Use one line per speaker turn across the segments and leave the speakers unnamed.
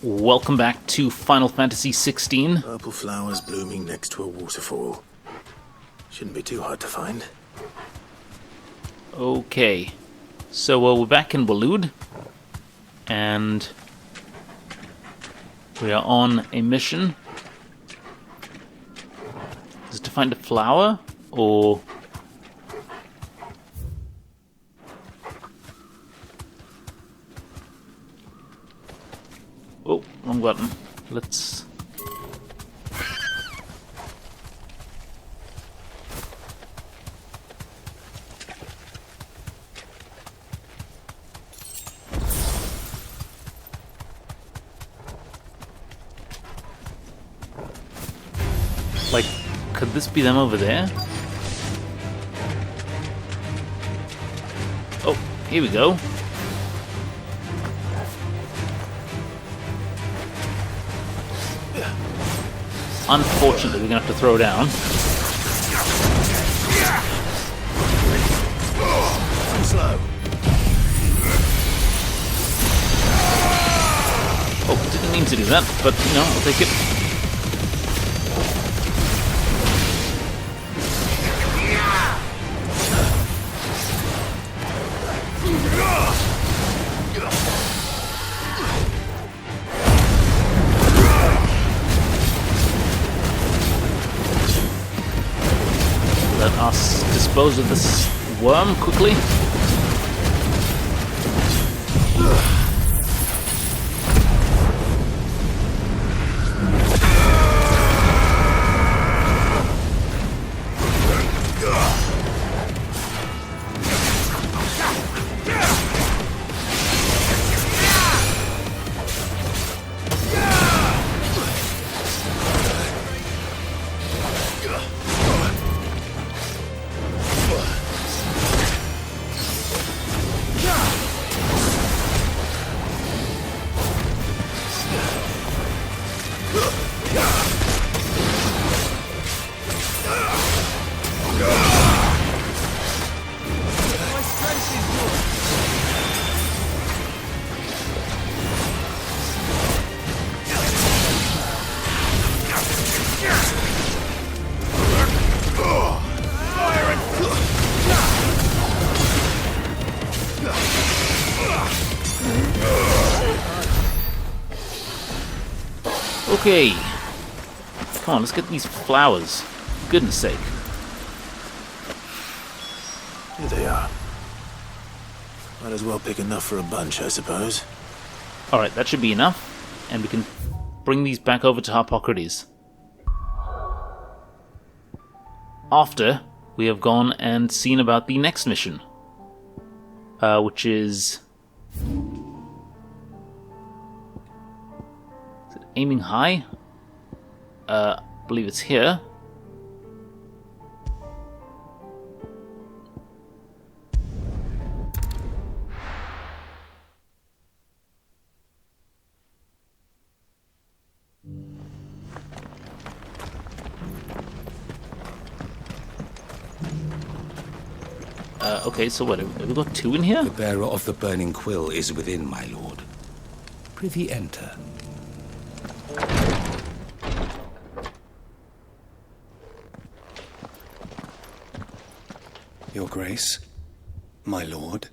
Welcome back to Final Fantasy XVI.
Purple flowers blooming next to a waterfall. Shouldn't be too hard to find.
Okay, so we're back in Waloed, and we are on a mission. Is it to find a flower, or... Oh, wrong button. Let's... Like, could this be them over there? Oh, here we go. Unfortunately, we're gonna have to throw down.
Slow.
Oh, didn't mean to do that, but you know, I'll take it. Let us dispose of this worm quickly. Okay. Come on, let's get these flowers. For goodness sake.
Here they are. Might as well pick enough for a bunch, I suppose.
Alright, that should be enough. And we can bring these back over to Harpocrates. After we have gone and seen about the next mission. Which is... Aiming high? I believe it's here. Okay, so what, have we got two in here?
The bearer of the burning quill is within, my lord. Prithee enter.
Your Grace, my lord,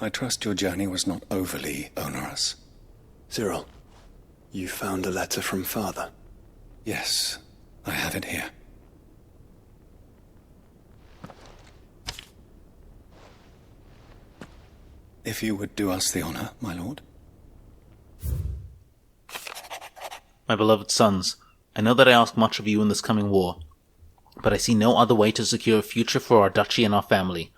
I trust your journey was not overly onerous.
Cyril, you found a letter from Father?
Yes, I have it here. If you would do us the honor, my lord.
My beloved sons, I know that I ask much of you in this coming war, but I see no other way to secure a future for our duchy and our family.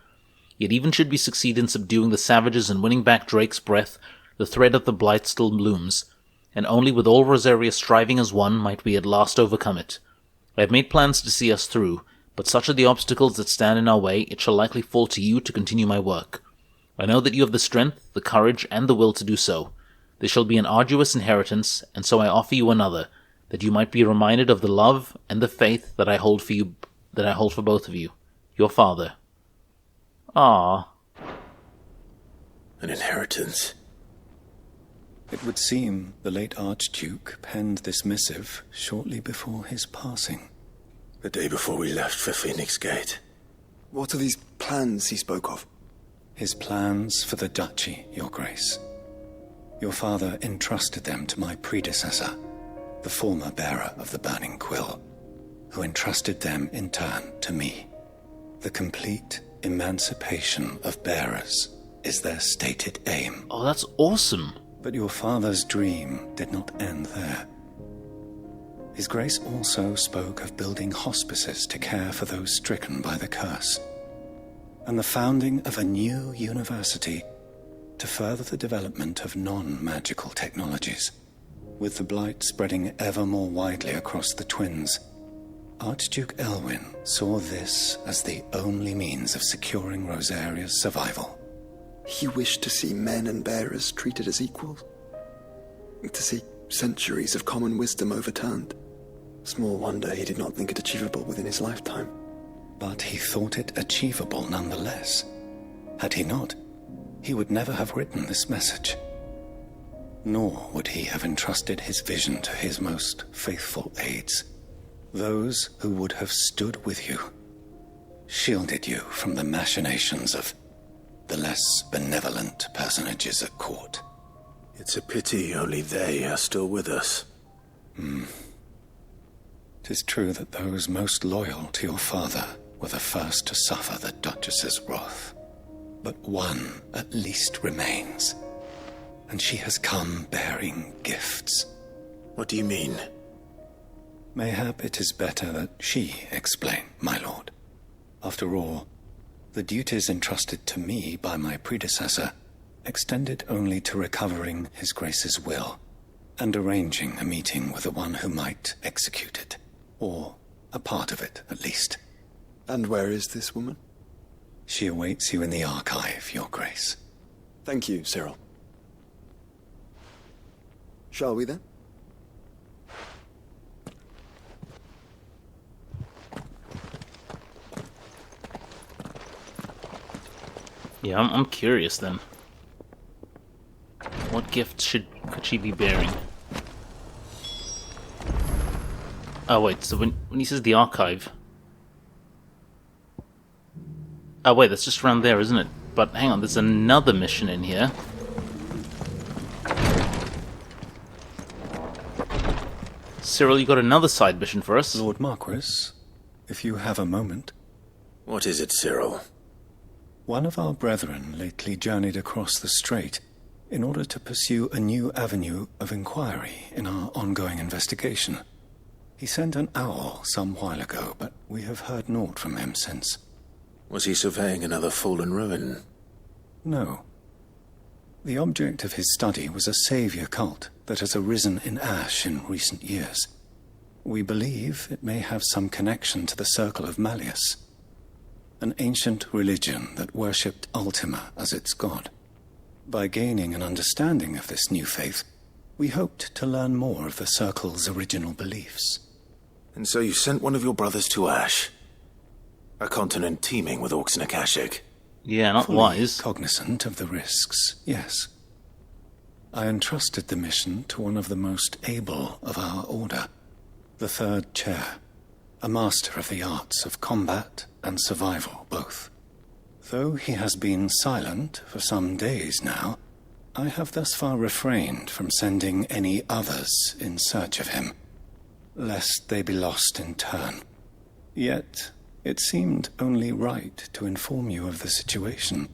Yet even should we succeed in subduing the savages and winning back Drake's breath, the thread of the Blight still blooms, and only with all Rosaria striving as one might we at last overcome it. I have made plans to see us through, but such are the obstacles that stand in our way, it shall likely fall to you to continue my work. I know that you have the strength, the courage, and the will to do so. This shall be an arduous inheritance, and so I offer you another, that you might be reminded of the love and the faith that I hold for both of you. Your father. Ah.
An inheritance.
It would seem the late Archduke penned this missive shortly before his passing.
The day before we left for Phoenix Gate.
What are these plans he spoke of?
His plans for the duchy, Your Grace. Your father entrusted them to my predecessor, the former bearer of the Burning Quill, who entrusted them in turn to me. The complete emancipation of bearers is their stated aim.
Oh, that's awesome.
But your father's dream did not end there. His Grace also spoke of building hospices to care for those stricken by the curse, and the founding of a new university to further the development of non-magical technologies. With the Blight spreading ever more widely across the Twins, Archduke Elwyn saw this as the only means of securing Rosaria's survival.
He wished to see men and bearers treated as equals. To see centuries of common wisdom overturned. Small wonder he did not think it achievable within his lifetime.
But he thought it achievable nonetheless. Had he not, he would never have written this message. Nor would he have entrusted his vision to his most faithful aides, those who would have stood with you, shielded you from the machinations of the less benevolent personages at court.
It's a pity only they are still with us.
'Tis true that those most loyal to your father were the first to suffer the Duchess's wrath. But one at least remains, and she has come bearing gifts.
What do you mean?
Mayhap it is better that she explain, my lord. After all, the duties entrusted to me by my predecessor extended only to recovering His Grace's will and arranging a meeting with the one who might execute it, or a part of it at least.
And where is this woman?
She awaits you in the archive, Your Grace.
Thank you, Cyril. Shall we then?
Yeah, I'm curious then. What gift could she be bearing? Oh wait, so when he says the archive... Oh wait, that's just around there, isn't it? But hang on, there's another mission in here. Cyril, you got another side mission for us.
Lord Marquis, if you have a moment.
What is it, Cyril?
One of our brethren lately journeyed across the strait in order to pursue a new avenue of inquiry in our ongoing investigation. He sent an owl some while ago, but we have heard naught from him since.
Was he surveying another fallen ruin?
No. The object of his study was a savior cult that has arisen in Ash in recent years. We believe it may have some connection to the Circle of Malleus, an ancient religion that worshipped Ultima as its god. By gaining an understanding of this new faith, we hoped to learn more of the Circle's original beliefs.
And so you sent one of your brothers to Ash? A continent teeming with orcs and Akashic?
Yeah, not
Fully
wise.
cognizant of the risks, yes. I entrusted the mission to one of the most able of our order, the third chair, a master of the arts of combat and survival both. Though he has been silent for some days now, I have thus far refrained from sending any others in search of him, lest they be lost in turn. Yet, it seemed only right to inform you of the situation,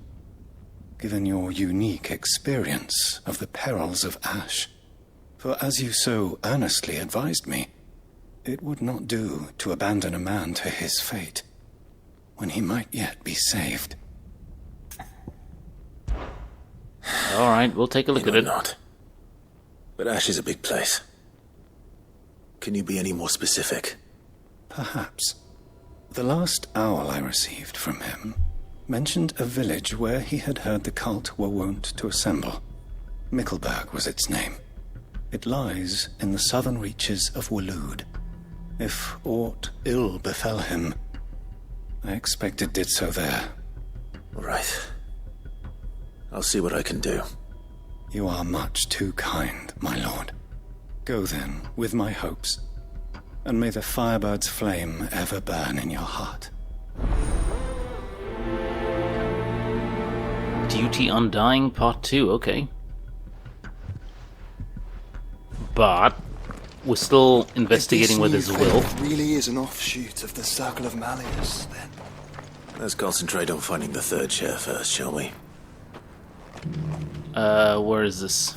given your unique experience of the perils of Ash. For as you so earnestly advised me, it would not do to abandon a man to his fate, when he might yet be saved.
Alright, we'll take a look at it.
Not. But Ash is a big place. Can you be any more specific?
Perhaps. The last owl I received from him mentioned a village where he had heard the cult were wont to assemble. Mickleburg was its name. It lies in the southern reaches of Waloed. If aught ill befell him, I expect it did so there.
All right. I'll see what I can do.
You are much too kind, my lord. Go then, with my hopes, and may the firebird's flame ever burn in your heart.
Duty Undying Part 2, okay. But we're still investigating with his will.
Really is an offshoot of the Circle of Malleus, then.
Let's concentrate on finding the third chair first, shall we?
Where is this?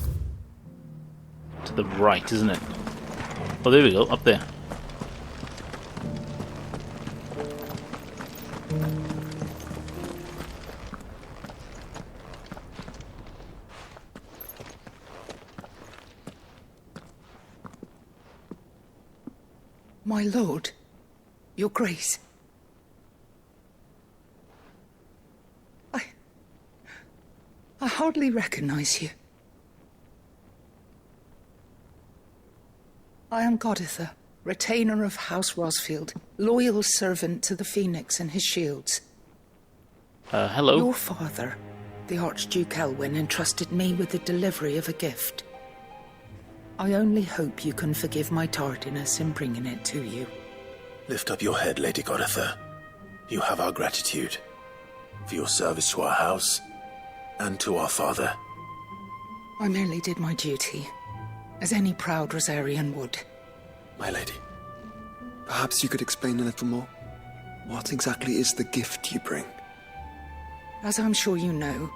To the right, isn't it? Oh, there we go, up there.
My lord, your grace. I hardly recognize you. I am Goditha, retainer of House Rosfield, loyal servant to the Phoenix and his shields.
Hello?
Your father, the Archduke Elwyn, entrusted me with the delivery of a gift. I only hope you can forgive my tardiness in bringing it to you.
Lift up your head, Lady Goditha. You have our gratitude for your service to our house and to our father.
I merely did my duty, as any proud Rosarian would.
My lady, perhaps you could explain a little more? What exactly is the gift you bring?
As I'm sure you know,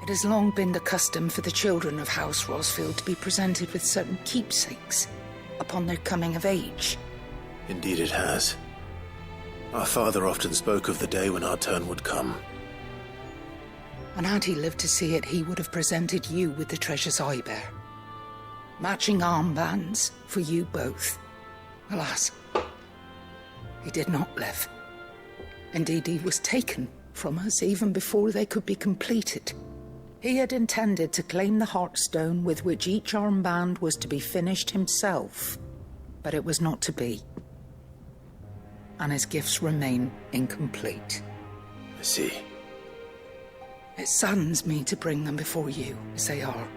it has long been the custom for the children of House Rosfield to be presented with certain keepsakes upon their coming of age.
Indeed it has. Our father often spoke of the day when our turn would come.
And had he lived to see it, he would have presented you with the treasures I bear. Matching armbands for you both. Alas, he did not live. Indeed, he was taken from us even before they could be completed. He had intended to claim the Heartstone with which each armband was to be finished himself, but it was not to be. And his gifts remain incomplete.
I see.
It saddens me to bring them before you, as they are.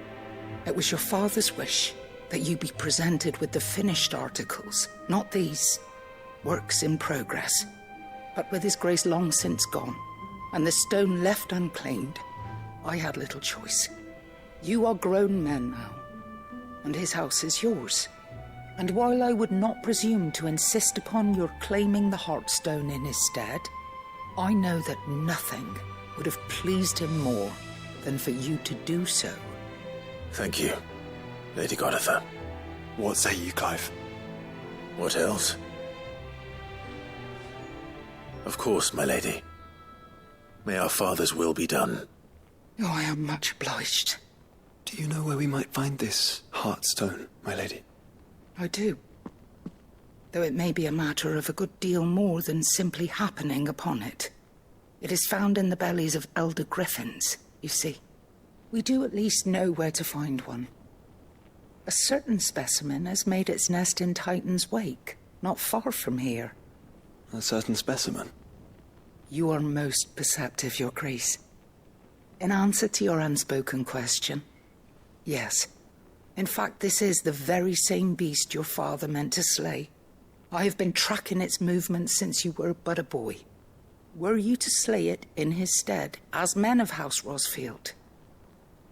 It was your father's wish that you be presented with the finished articles, not these, works in progress. But with his grace long since gone, and the stone left unclaimed, I had little choice. You are grown men now, and his house is yours. And while I would not presume to insist upon your claiming the Heartstone in his stead, I know that nothing would have pleased him more than for you to do so.
Thank you, Lady Goditha.
What say you, Clive?
What else? Of course, my lady. May our father's will be done.
Oh, I am much obliged.
Do you know where we might find this Heartstone, my lady?
I do. Though it may be a matter of a good deal more than simply happening upon it. It is found in the bellies of elder griffins, you see. We do at least know where to find one. A certain specimen has made its nest in Titan's Wake, not far from here.
A certain specimen?
You are most perceptive, Your Grace. In answer to your unspoken question, yes. In fact, this is the very same beast your father meant to slay. I have been tracking its movements since you were but a boy. Were you to slay it in his stead, as men of House Rosfield,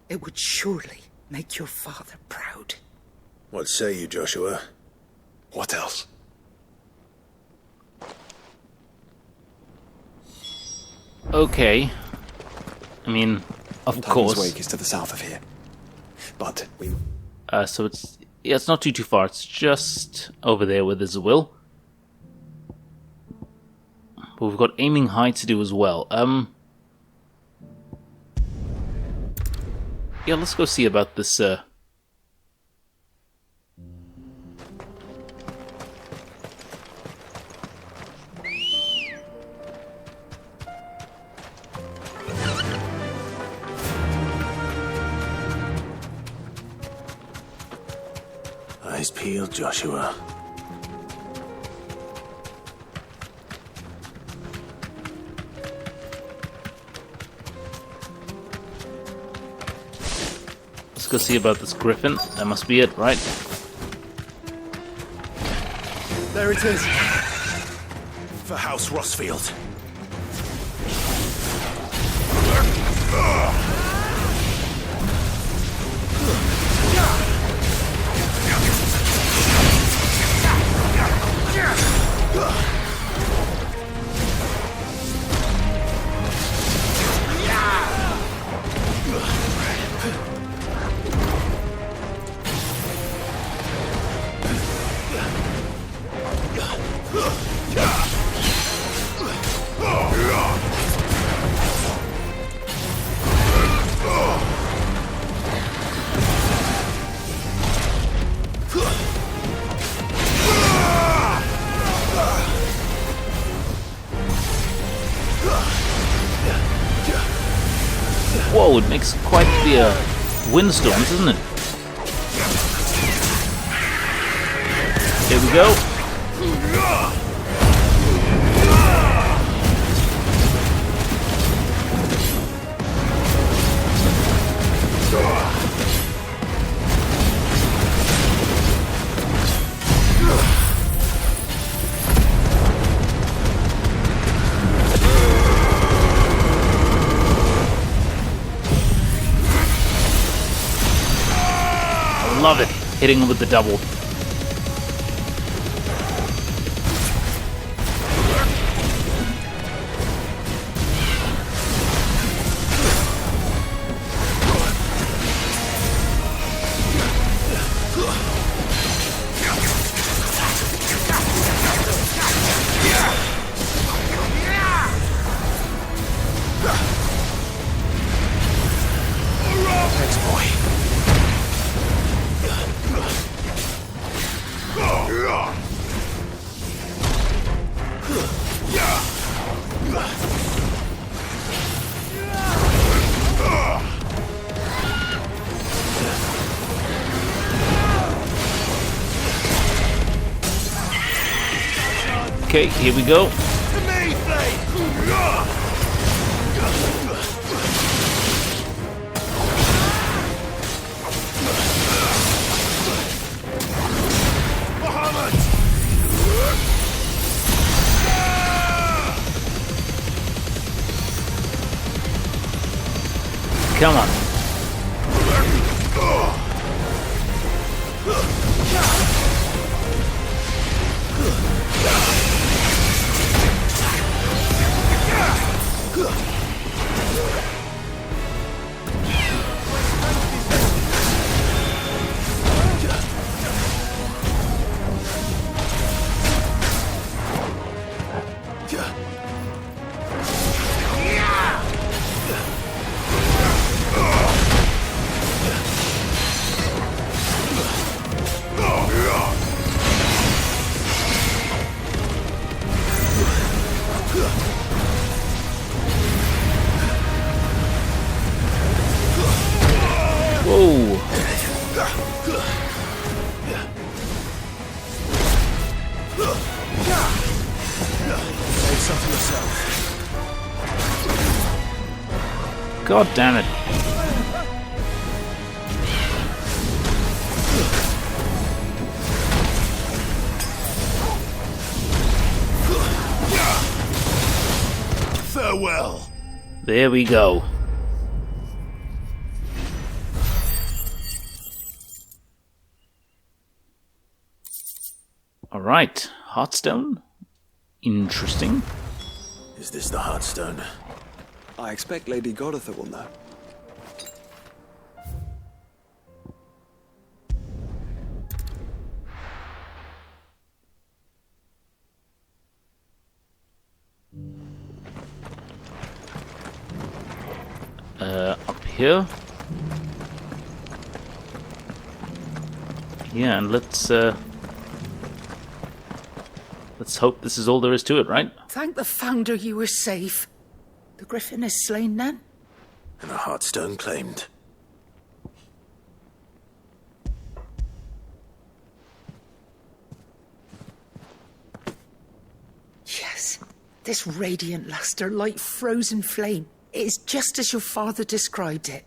it would surely make your father proud.
What say you, Joshua?
What else?
Okay. I mean, of
Titan's
course.
Wake is to the south of here. But we...
So it's not too far. It's just over there with his will. But we've got aiming high to do as well. Yeah, let's go see about this.
Eyes peeled, Joshua.
go see about this griffin. That must be it, right?
There it is. For House Rosfield.
Whoa, it makes quite the windstorms, doesn't it? Here we go. Love it, hitting him with the double. Okay, here we go. Come on. Whoa.
Save some for yourself.
God damn it.
Farewell.
There we go. Alright, Heartstone. Interesting.
Is this the Heartstone?
I expect Lady Goditha will know.
Up here. Yeah, and let's hope this is all there is to it, right?
Thank the Founder you were safe. The Griffin is slain then?
And the Heartstone claimed.
Yes. This radiant luster, like frozen flame, it is just as your father described it.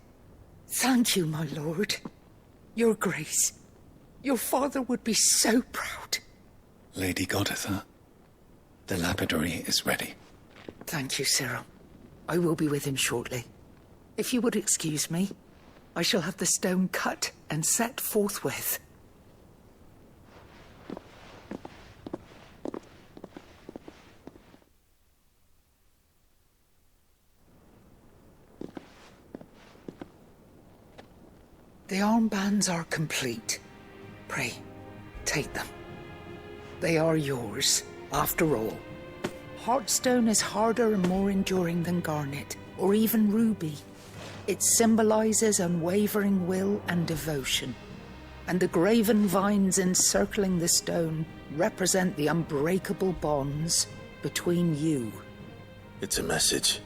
Thank you, my lord. Your Grace, your father would be so proud.
Lady Goditha, the lapidary is ready.
Thank you, Cyril. I will be with him shortly. If you would excuse me, I shall have the stone cut and set forthwith. The armbands are complete. Pray, take them. They are yours, after all. Heartstone is harder and more enduring than garnet, or even ruby. It symbolizes unwavering will and devotion. And the graven vines encircling the stone represent the unbreakable bonds between you.
It's a message.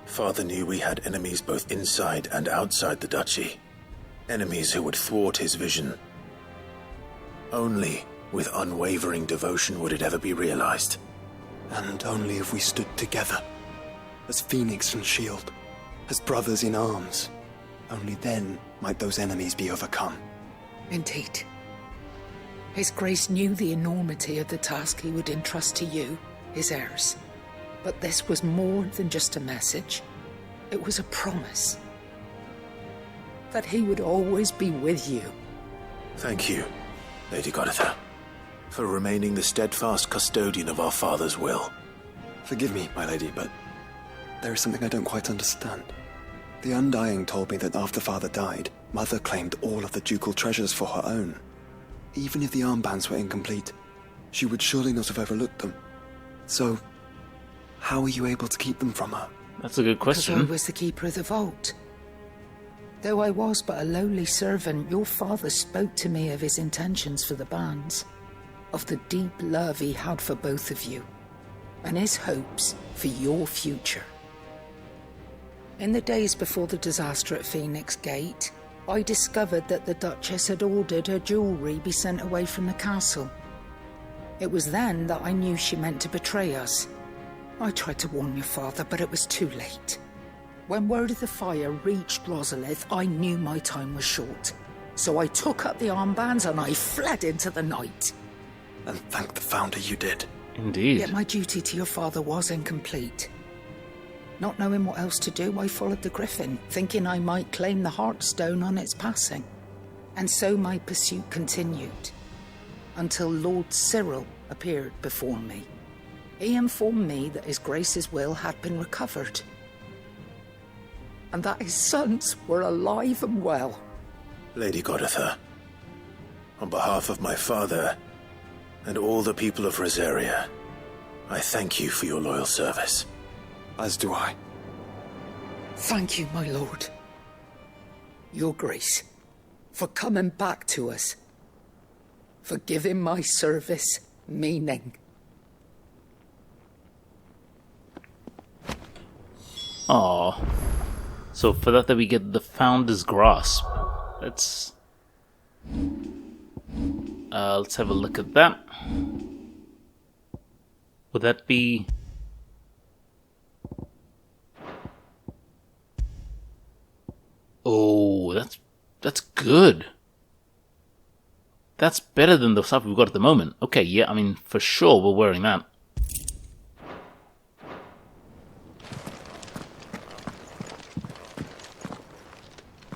Father knew we had enemies both inside and outside the duchy. Enemies who would thwart his vision. Only with unwavering devotion would it ever be realized.
And only if we stood together, as Phoenix and Shield, as brothers in arms, only then might those enemies be overcome.
Indeed. His Grace knew the enormity of the task he would entrust to you, his heirs. But this was more than just a message. It was a promise. That he would always be with you.
Thank you, Lady Goditha, for remaining the steadfast custodian of our father's will.
Forgive me, my lady, but there is something I don't quite understand. The Undying told me that after Father died, Mother claimed all of the ducal treasures for her own. Even if the armbands were incomplete, she would surely not have overlooked them. So, how were you able to keep them from her?
That's a good question.
Because I was the keeper of the vault. Though I was but a lowly servant, your father spoke to me of his intentions for the bands, of the deep love he had for both of you, and his hopes for your future. In the days before the disaster at Phoenix Gate, I discovered that the Duchess had ordered her jewellery be sent away from the castle. It was then that I knew she meant to betray us. I tried to warn your father, but it was too late. When word of the fire reached Rosalith, I knew my time was short. So I took up the armbands and I fled into the night.
And thank the Founder you did.
Indeed.
Yet my duty to your father was incomplete. Not knowing what else to do, I followed the Griffin, thinking I might claim the Heartstone on its passing. And so my pursuit continued, until Lord Cyril appeared before me. He informed me that His Grace's will had been recovered, and that his sons were alive and well.
Lady Goditha, on behalf of my father and all the people of Rosaria, I thank you for your loyal service.
As do I.
Thank you, my lord. Your Grace, for coming back to us, for giving my service meaning.
Aww. So for that we get the Founder's Grasp. Let's have a look at that. Would that be... Oh, that's good. That's better than the stuff we've got at the moment. Okay, yeah, I mean, for sure we're wearing that.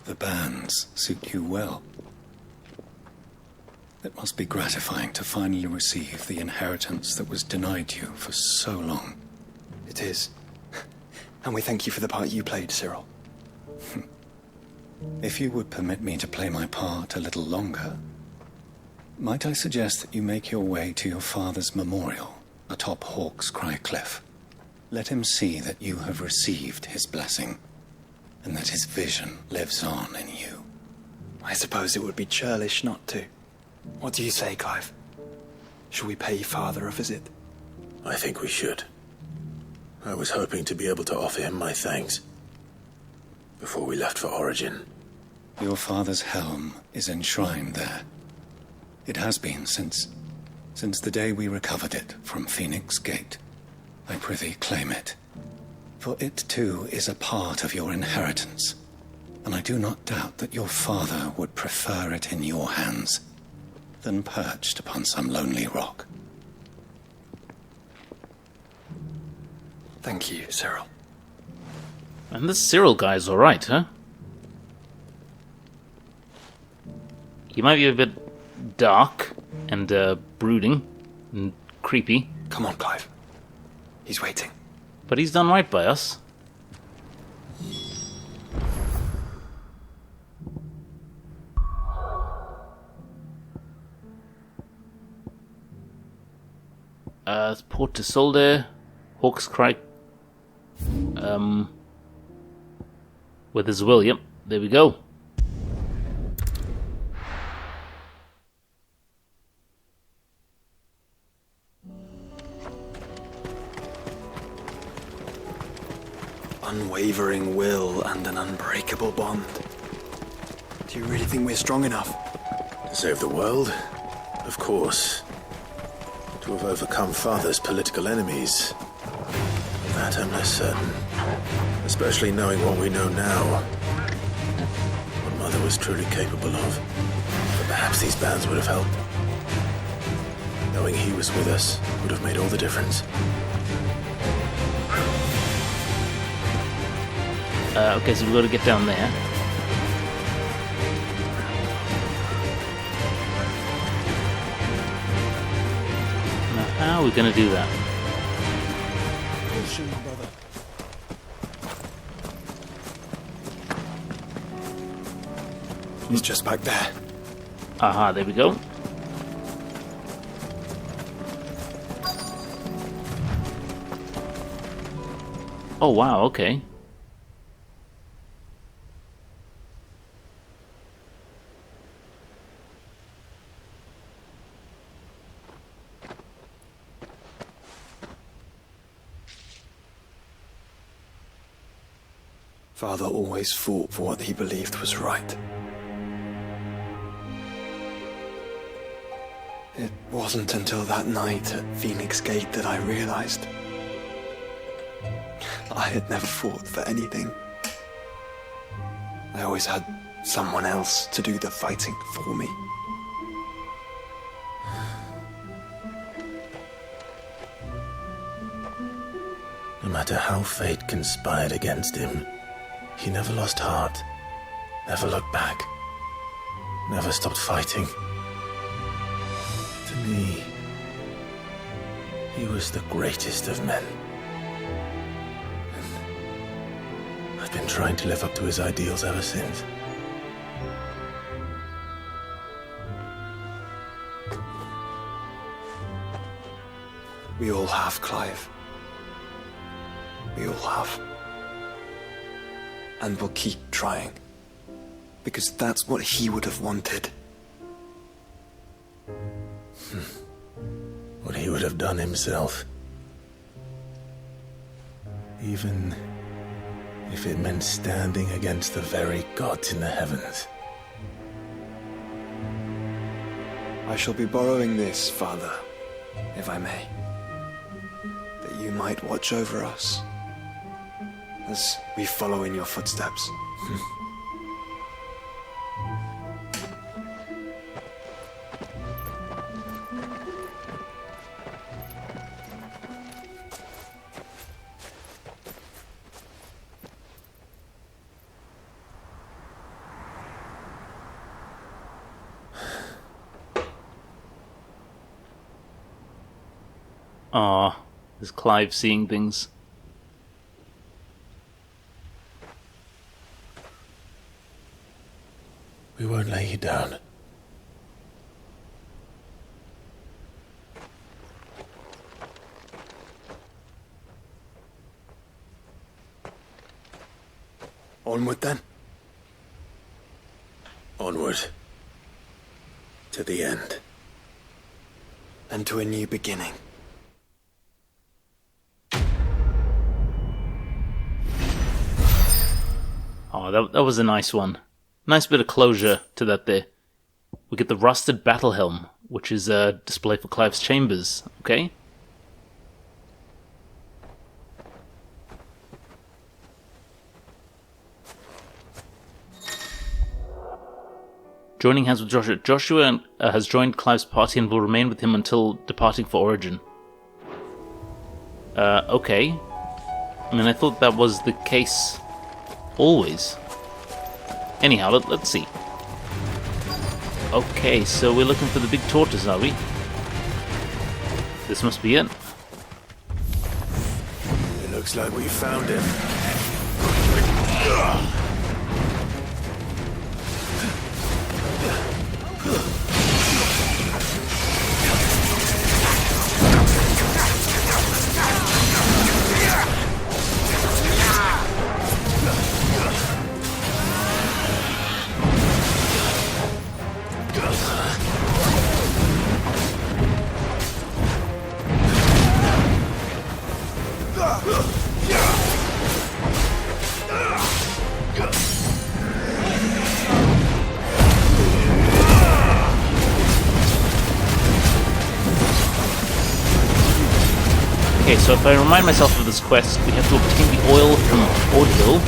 The bands suit you well. It must be gratifying to finally receive the inheritance that was denied you for so long.
It is. And we thank you for the part you played, Cyril.
If you would permit me to play my part a little longer, might I suggest that you make your way to your father's memorial atop Hawk's Cry Cliff. Let him see that you have received his blessing, and that his vision lives on in you.
I suppose it would be churlish not to. What do you say, Clive? Shall we pay Father a visit?
I think we should. I was hoping to be able to offer him my thanks before we left for Origin.
Your father's helm is enshrined there. It has been since the day we recovered it from Phoenix Gate. I prithee claim it, for it too is a part of your inheritance, and I do not doubt that your father would prefer it in your hands than perched upon some lonely rock.
Thank you, Cyril.
And this Cyril guy's alright, huh? He might be a bit dark and brooding and creepy.
Come on, Clive. He's waiting.
But he's done right by us. Port to Solder, Hawk's Cry. With his will, yep, there we go.
Unwavering will and an unbreakable bond. Do you really think we're strong enough?
To save the world? Of course. To have overcome Father's political enemies? Of that I'm less certain. Especially knowing what we know now. What Mother was truly capable of. But perhaps these bands would have helped. Knowing he was with us would have made all the difference.
Okay, so we've got to get down there. Now, how are we going to do that?
He's just back there.
Aha, there we go. Oh, wow, okay.
Father always fought for what he believed was right. It wasn't until that night at Phoenix Gate that I realized I had never fought for anything. I always had someone else to do the fighting for me.
No matter how fate conspired against him, he never lost heart, never looked back, never stopped fighting. To me, he was the greatest of men. And I've been trying to live up to his ideals ever since.
We all have, Clive. We all have. And we'll keep trying. Because that's what he would have wanted.
What he would have done himself. Even if it meant standing against the very gods in the heavens.
I shall be borrowing this, Father, if I may. That you might watch over us as we follow in your footsteps.
Ah, there's Clive seeing things.
We won't lay you down.
Onward then.
Onward. To the end.
And to a new beginning.
Oh, that was a nice one. Nice bit of closure to that there. We get the rusted battle helm, which is a display for Clive's chambers, okay? Joining hands with Joshua. Joshua has joined Clive's party and will remain with him until departing for Origin. Okay. I mean, I thought that was the case always. Anyhow, let's see. Okay, so we're looking for the big tortoise, are we? This must be it.
It looks like we found him.
Okay, so if I remind myself of this quest, we have to obtain the oil from Odil.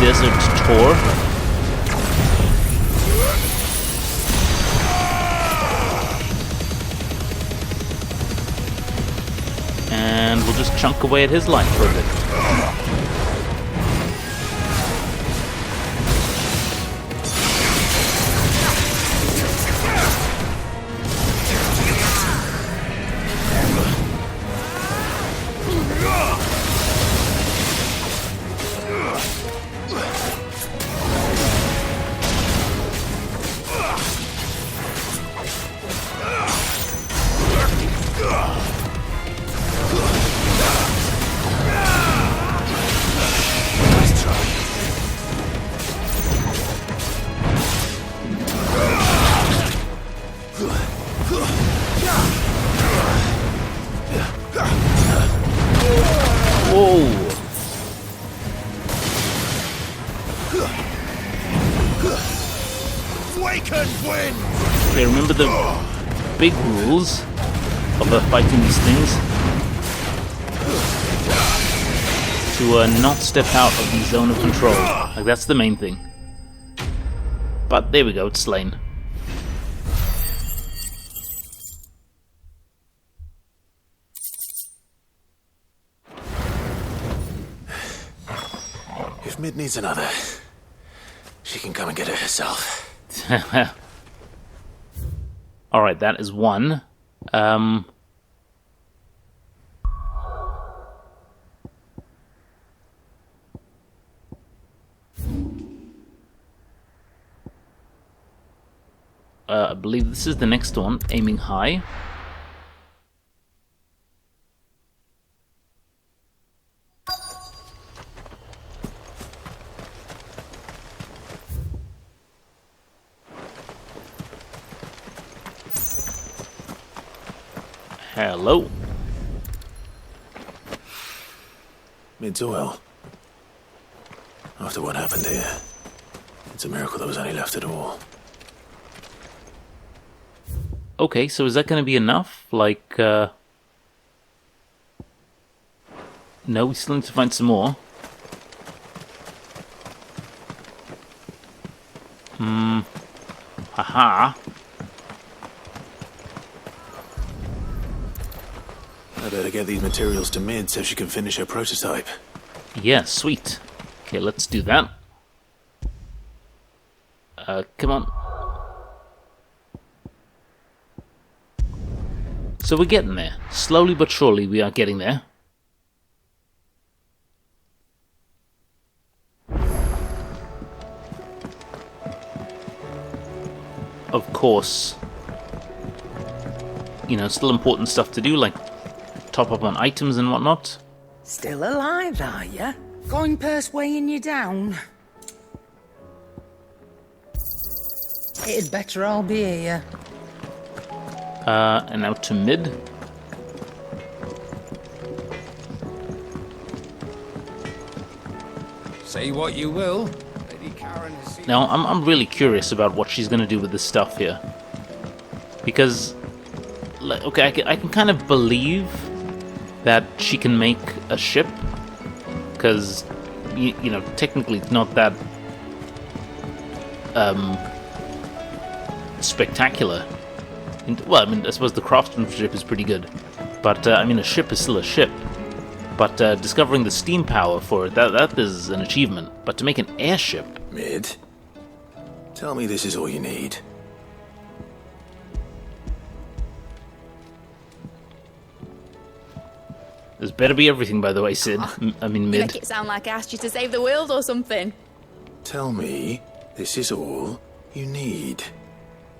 Desert Tour. And we'll just chunk away at his life for a bit. Okay, remember the big rules of fighting these things. To not step out of the zone of control. Like, that's the main thing. But there we go, it's slain.
If Mid needs another, she can come and get it herself.
Alright, that is one. I believe this is the next one, aiming high. Hello.
Mid's well. After what happened here, it's a miracle there was any left at all.
Okay, so is that going to be enough? Like, no, we still need to find some more. Haha.
I better get these materials to Mid so she can finish her prototype.
Yeah, sweet. Okay, let's do that. Come on. So we're getting there. Slowly but surely we are getting there. Of course, you know, still important stuff to do, like top up on items and whatnot.
Still alive, are ya? Going purse weighing you down? It'd better all be here.
And now to Mid.
Say what you will. Lady Karen has seen...
Now, I'm really curious about what she's going to do with this stuff here. Because, okay, I can kind of believe that she can make a ship, because you know, technically it's not that spectacular. Well, I mean, I suppose the craftsmanship is pretty good, but I mean, a ship is still a ship. But discovering the steam power for it, that is an achievement. But to make an airship...
Mid, tell me this is all you need.
There's better be everything, by the way, Sid. I mean,
You
Mid.
make it sound like I asked you to save the world or something.
Tell me this is all you need.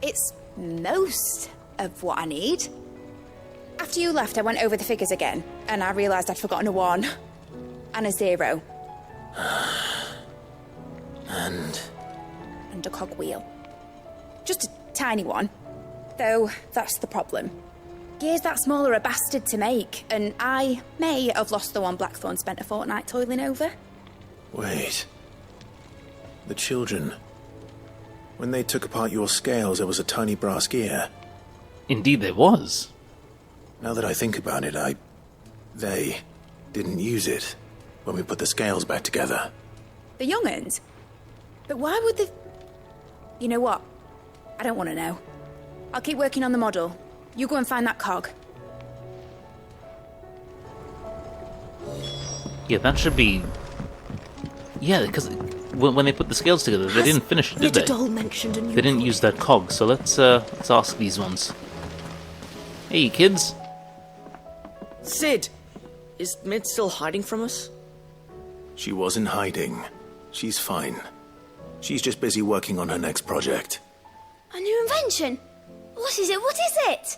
It's most of what I need. After you left, I went over the figures again, and I realised I'd forgotten a 1 and a 0.
And
And a cogwheel. Just a tiny one. Though, that's the problem. Gears that small are a bastard to make, and I may have lost the one Blackthorn spent a fortnight toiling over.
wait. The children. When they took apart your scales, there was a tiny brass gear.
Indeed there was.
Now that I think about it, they didn't use it when we put the scales back together.
The young'uns? But why would they... You know what? I don't want to know. I'll keep working on the model. You go and find that cog.
Yeah, that should be... Yeah, because when they put the scales together, they didn't finish it, did they?
Mentioned a new
They didn't use that cog, so let's ask these ones. Hey, kids.
Sid, is Mid still hiding from us?
She wasn't hiding. She's fine. She's just busy working on her next project.
A new invention? What is it? What is it?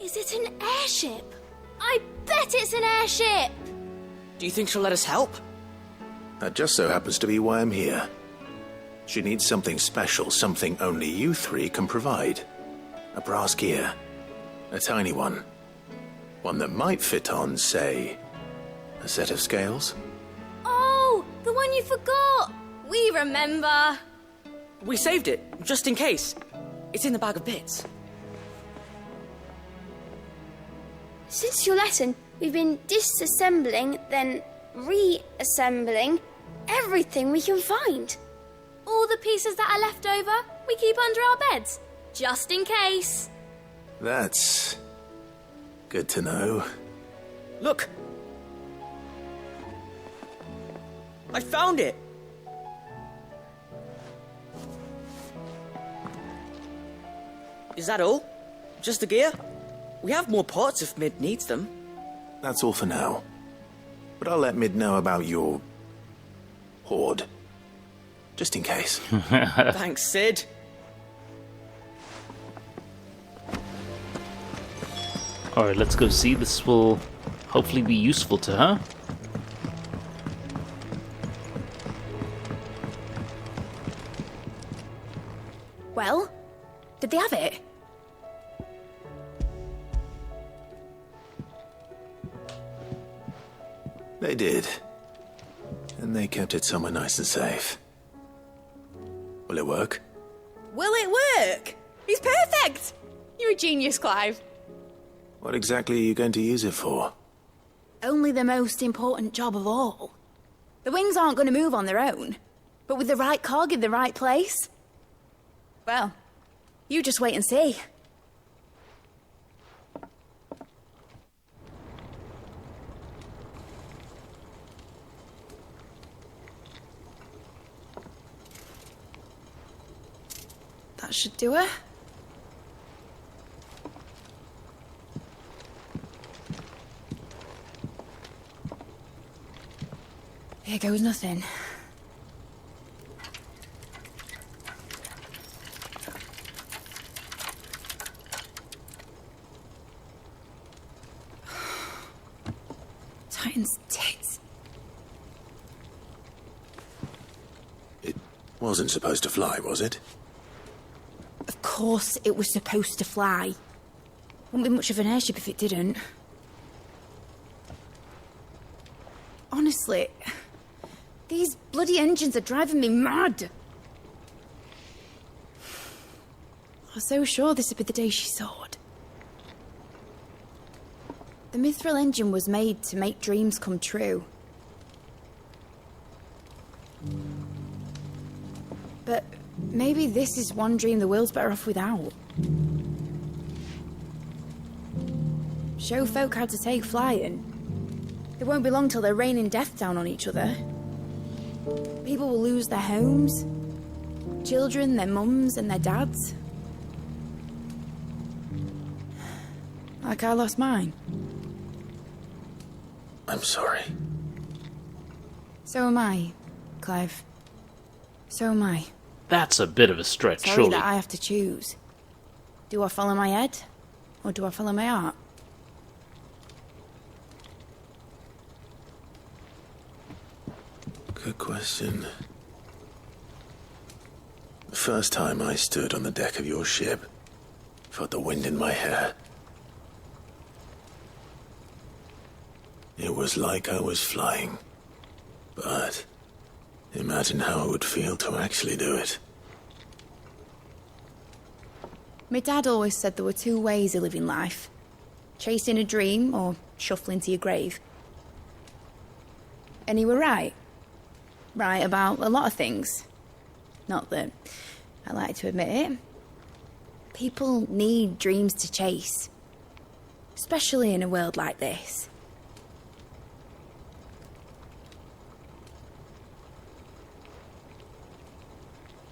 Is it an airship? I bet it's an airship!
Do you think she'll let us help?
That just so happens to be why I'm here. She needs something special, something only you three can provide. A brass gear. A tiny one. One that might fit on, say, a set of scales?
Oh, the one you forgot! We remember!
We saved it, just in case. It's in the bag of bits.
Since your lesson, we've been disassembling, then reassembling everything we can find. All the pieces that are left over, we keep under our beds, just in case.
That's good to know.
Look! I found it! Is that all? Just the gear? We have more parts if Mid needs them.
That's all for now. But I'll let Mid know about your hoard. Just in case.
Thanks, Sid.
Alright, let's go see. This will hopefully be useful to her.
Well, did they have it?
They did. And they kept it somewhere nice and safe. Will it work?
Will it work? He's perfect! You're a genius, Clive.
What exactly are you going to use it for?
Only the most important job of all. The wings aren't going to move on their own, but with the right cog in the right place. Well, you just wait and see. That should do it. Here goes nothing. Titan's tits.
It wasn't supposed to fly, was it?
Of course it was supposed to fly. Wouldn't be much of an airship if it didn't. Honestly, these bloody engines are driving me mad. I was so sure this would be the day she soared. The mithril engine was made to make dreams come true. But maybe this is one dream the world's better off without. Show folk how to take flying. It won't be long till they're raining death down on each other. People will lose their homes. Children, their mums and their dads. Like I lost mine.
I'm sorry.
So am I, Clive. So am I.
That's a bit of a stretch,
Sorry
surely.
that I have to choose. Do I follow my head, or do I follow my heart?
Good question. The first time I stood on the deck of your ship, felt the wind in my hair. It was like I was flying. But imagine how it would feel to actually do it.
My dad always said there were two ways of living life. Chasing a dream or shuffling to your grave. And he were right. Right about a lot of things. Not that I like to admit it. People need dreams to chase. Especially in a world like this.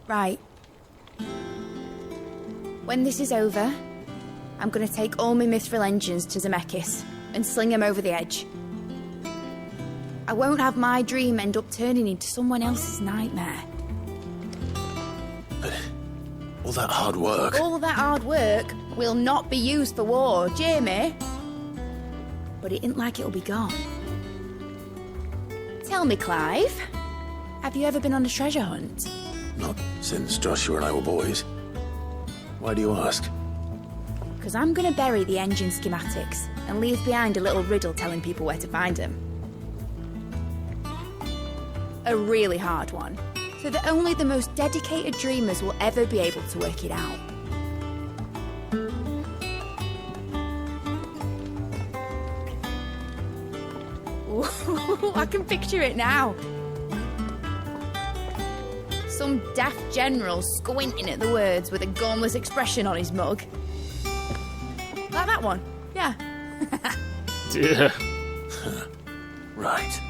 Right. When this is over, I'm going to take all my mithril engines to Zemeckis and sling them over the edge. I won't have my dream end up turning into someone else's nightmare.
But all that hard work...
All that hard work will not be used for war, Jamie. But it ain't like it'll be gone. Tell me, Clive, have you ever been on a treasure hunt?
Not since Joshua and I were boys. Why do you ask?
Because I'm going to bury the engine schematics and leave behind a little riddle telling people where to find them. A really hard one, so that only the most dedicated dreamers will ever be able to work it out. Ooh, I can picture it now. Some daft general squinting at the words with a gormless expression on his mug. Like that one, yeah.
Dear.
Right.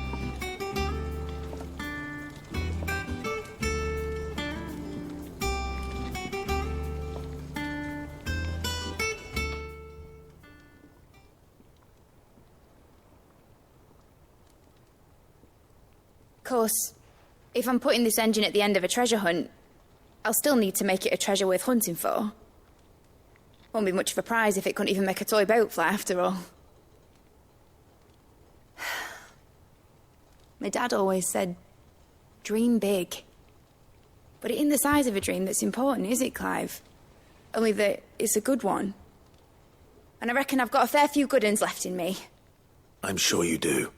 Of course, if I'm putting this engine at the end of a treasure hunt, I'll still need to make it a treasure worth hunting for. Won't be much of a prize if it couldn't even make a toy boat fly after all. My dad always said, dream big. But it ain't the size of a dream that's important, is it, Clive? Only that it's a good one. And I reckon I've got a fair few good uns left in me.
I'm sure you do.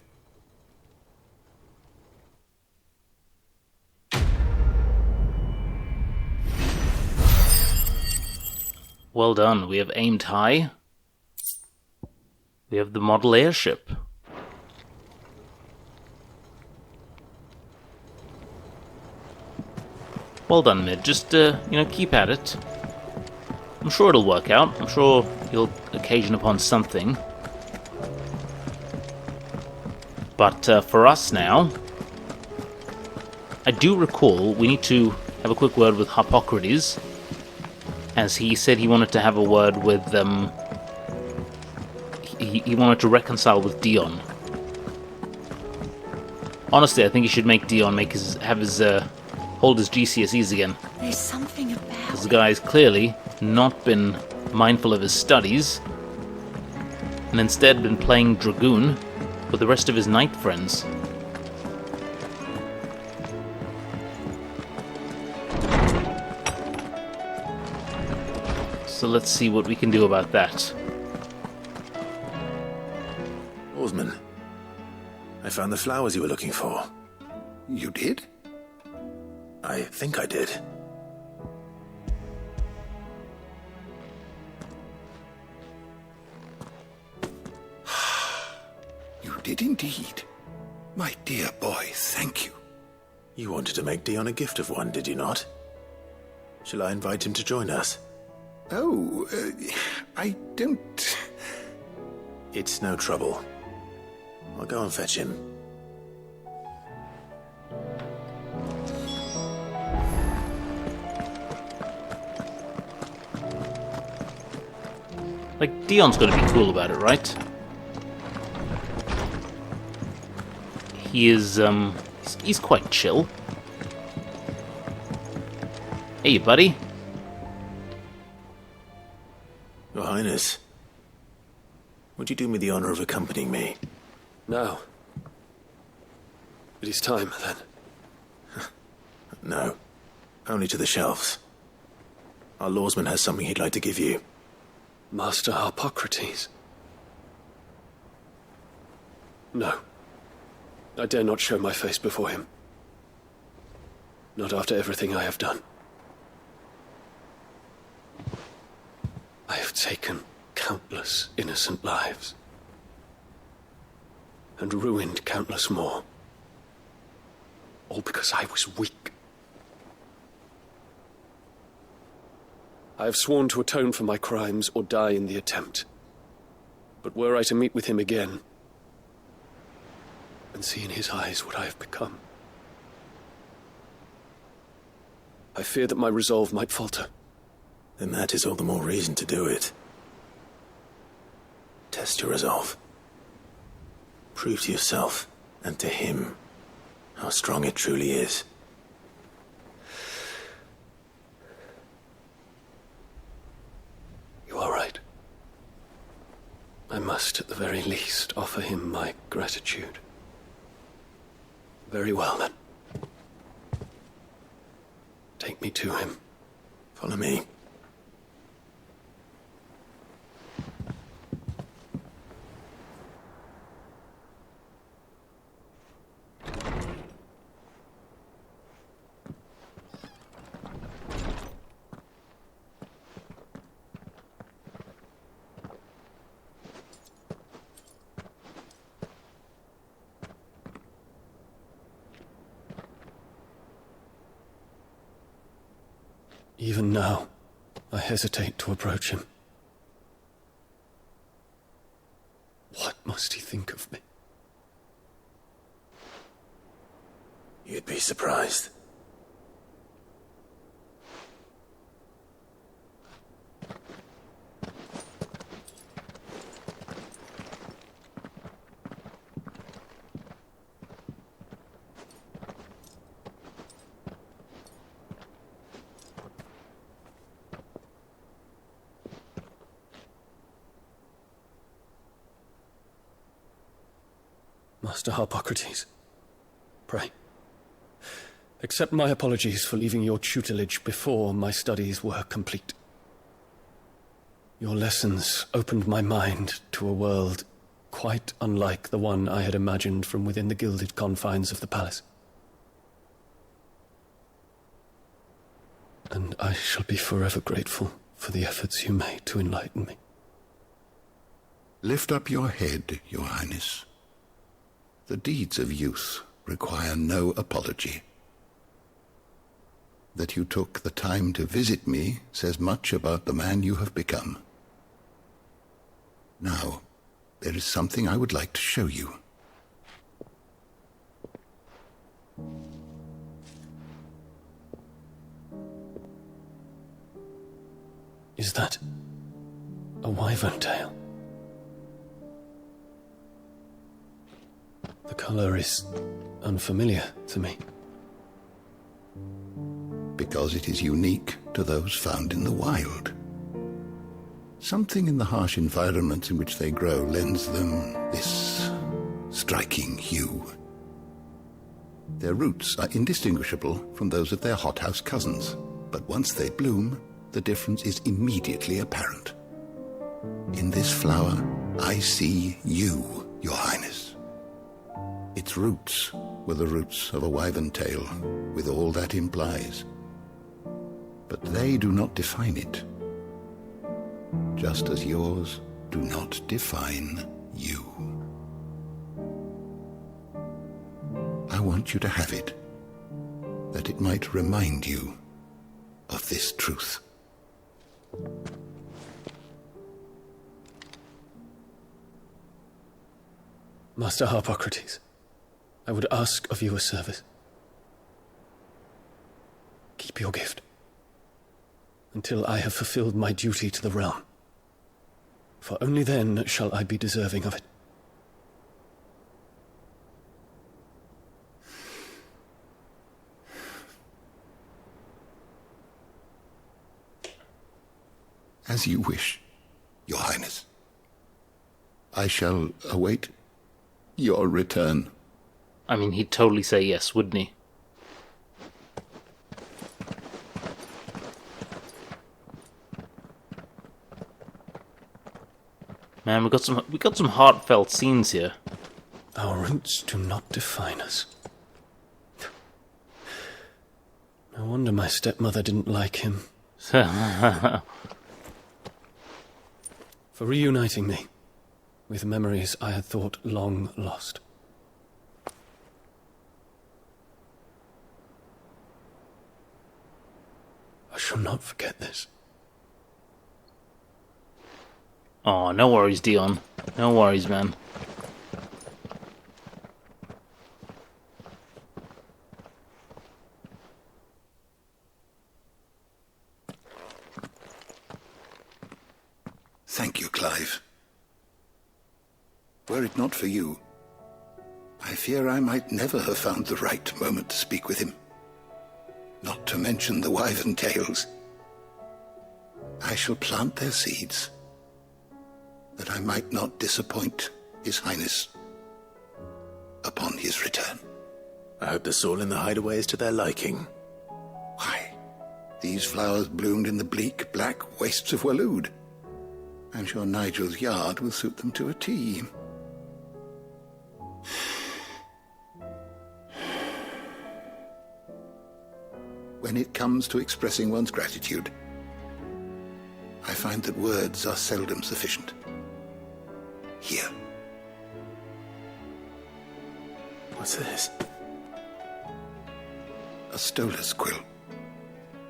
Well done. We have aimed high. We have the model airship. Well done, Mid. Just, keep at it. I'm sure it'll work out. I'm sure you'll occasion upon something. But for us now, I do recall we need to have a quick word with Harpocrates, as he said he wanted to have a word with he wanted to reconcile with Dion. Honestly, I think he should make Dion hold his GCSEs again.
There's something about
Because the guy's clearly not been mindful of his studies, and instead been playing Dragoon with the rest of his knight friends. So let's see what we can do about that.
Oarsman, I found the flowers you were looking for.
You did?
I think I did.
did indeed. My dear boy, thank you.
You wanted to make Dion a gift of one, did you not? Shall I invite him to join us?
Oh, I don't...
It's no trouble. I'll go and fetch him.
Like, Dion's gonna be cool about it, right? He is, he's quite chill. Hey, buddy.
Your Highness, would you do me the honor of accompanying me?
Now. It is time, then.
No, only to the shelves. Our lawsman has something he'd like to give you.
Master Harpocrates. No. I dare not show my face before him. Not after everything I have done. I have taken countless innocent lives. And ruined countless more. All because I was weak. I have sworn to atone for my crimes or die in the attempt. But were I to meet with him again, and see in his eyes what I have become, I fear that my resolve might falter.
Then that is all the more reason to do it. Test your resolve. Prove to yourself, and to him, how strong it truly is.
You are right. I must, at the very least, offer him my gratitude. Very well, then. Take me to him.
Follow me.
Even now, I hesitate to approach him. What must he think of me?
You'd be surprised.
Master Harpocrates, pray, accept my apologies for leaving your tutelage before my studies were complete. Your lessons opened my mind to a world quite unlike the one I had imagined from within the gilded confines of the palace. And I shall be forever grateful for the efforts you made to enlighten me.
Lift up your head, Your Highness. The deeds of youth require no apology. That you took the time to visit me says much about the man you have become. Now, there is something I would like to show you.
Is that a wyvern tail? The color is unfamiliar to me.
Because it is unique to those found in the wild. Something in the harsh environments in which they grow lends them this striking hue. Their roots are indistinguishable from those of their hothouse cousins, but once they bloom, the difference is immediately apparent. In this flower, I see you, Your Highness. Its roots were the roots of a wyvern tail, with all that implies. But they do not define it, just as yours do not define you. I want you to have it, that it might remind you of this truth.
Master Harpocrates, I would ask of you a service. Keep your gift until I have fulfilled my duty to the realm, for only then shall I be deserving of it.
As you wish, Your Highness. I shall await your return.
I mean, he'd totally say yes, wouldn't he? Man, we got some heartfelt scenes here.
Our roots do not define us. No wonder my stepmother didn't like him. For reuniting me with memories I had thought long lost. I shall not forget this.
Oh, no worries, Dion. No worries, man.
Thank you, Clive. Were it not for you, I fear I might never have found the right moment to speak with him. Not to mention the wyvern tales. I shall plant their seeds, that I might not disappoint His Highness upon his return.
I hope the soil in the hideaway is to their liking.
Why, these flowers bloomed in the bleak, black wastes of Waloed. I'm sure Nigel's yard will suit them to a T. When it comes to expressing one's gratitude, I find that words are seldom sufficient. Here.
What's this?
A stolas quill.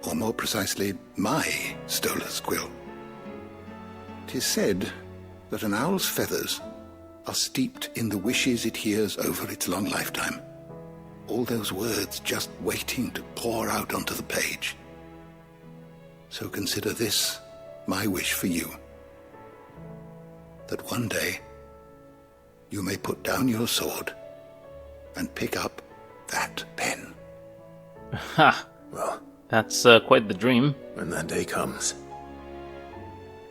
Or more precisely, my stolas quill. 'Tis said that an owl's feathers are steeped in the wishes it hears over its long lifetime. All those words just waiting to pour out onto the page. So consider this my wish for you. That one day you may put down your sword and pick up that pen.
Ha!
Well,
that's quite the dream.
When that day comes,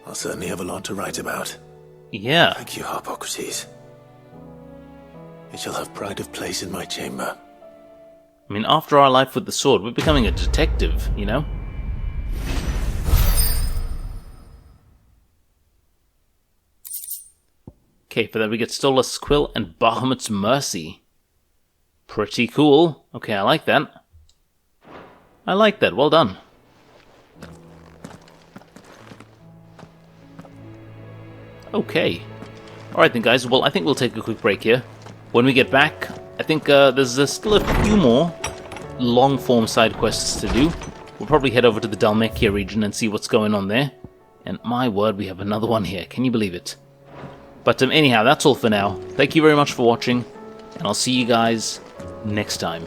I'll certainly have a lot to write about.
Yeah.
Thank you, Harpocrates. It shall have pride of place in my chamber.
I mean, after our life with the sword, we're becoming a detective, you know? Okay, for that we get Stolas Quill and Bahamut's Mercy. Pretty cool. Okay, I like that. I like that, well done. Okay. Alright then guys, well I think we'll take a quick break here. When we get back, I think there's still a few more long-form side quests to do. We'll probably head over to the Dhalmekia region and see what's going on there. And my word, we have another one here. Can you believe it? But anyhow, that's all for now. Thank you very much for watching, and I'll see you guys next time.